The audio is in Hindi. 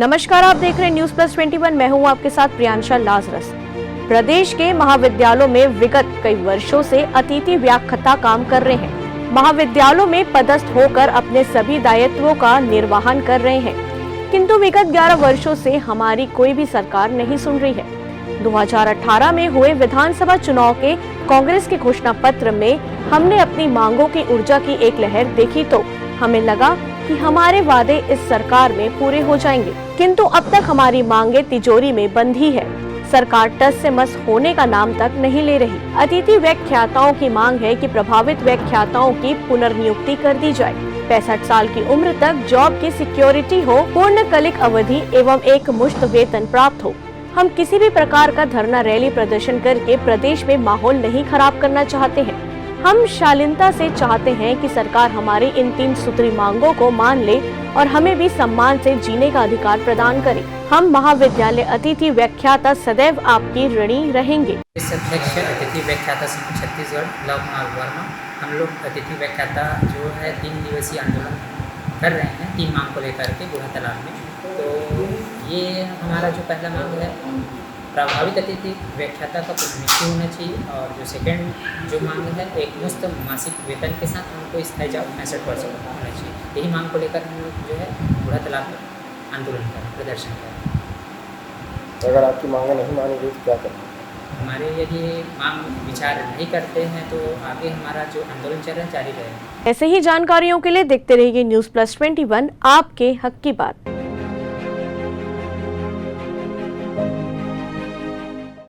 नमस्कार, आप देख रहे हैं न्यूज प्लस 21। मैं हूं आपके साथ प्रियांशा लाजरस। प्रदेश के महाविद्यालयों में विगत कई वर्षों से अतिथि व्याख्याता काम कर रहे हैं। महाविद्यालयों में पदस्थ होकर अपने सभी दायित्वों का निर्वहन कर रहे हैं, किंतु विगत 11 वर्षों से हमारी कोई भी सरकार नहीं सुन रही है। 2018 में हुए विधानसभा चुनाव के कांग्रेस के घोषणा पत्र में हमने अपनी मांगों की ऊर्जा की एक लहर देखी तो हमें लगा कि हमारे वादे इस सरकार में पूरे हो जाएंगे, किंतु अब तक हमारी मांगे तिजोरी में बंद ही है। सरकार टस से मस होने का नाम तक नहीं ले रही। अतिथि व्याख्याताओं की मांग है कि प्रभावित व्याख्याताओं की पुनर्नियुक्ति कर दी जाए। 65 साल की उम्र तक जॉब की सिक्योरिटी हो, पूर्णकालिक अवधि एवं एक मुश्त वेतन प्राप्त हो। हम किसी भी प्रकार का धरना रैली प्रदर्शन करके प्रदेश में माहौल नहीं खराब करना चाहते हैं। हम शालीनता से चाहते हैं कि सरकार हमारी इन 3 सूत्री मांगों को मान ले और हमें भी सम्मान से जीने का अधिकार प्रदान करे। हम महाविद्यालय अतिथि व्याख्याता सदैव आपकी ऋणी रहेंगे। अध्यक्ष अतिथि व्याख्याता संघ छत्तीसगढ़ लव कुमार वर्मा। हम लोग अतिथि व्याख्याता जो है 3 दिवसीय आंदोलन कर रहे हैं 3 मांग को लेकर के बूढ़ा तालाब में। तो ये हमारा जो पहला मांग है, प्रभावित अतिथि व्याख्याता का पुनर्नियुक्ति होना चाहिए, और जो सेकंड जो मांग है, एक मुफ्त मासिक वेतन के साथ हमको स्थायी जॉब 65% होना चाहिए। यही मांग को लेकर हम लोग जो है बूढ़ा तालाब में आंदोलन कर प्रदर्शन कर। अगर आपकी मांगें नहीं मानी गई तो क्या करें? हमारे यदि मांग विचार नहीं करते हैं तो आगे हमारा जो आंदोलन चल रहा है जारी रहेगा। ऐसे ही जानकारियों के लिए देखते रहिए न्यूज प्लस 21, आपके हक की बात।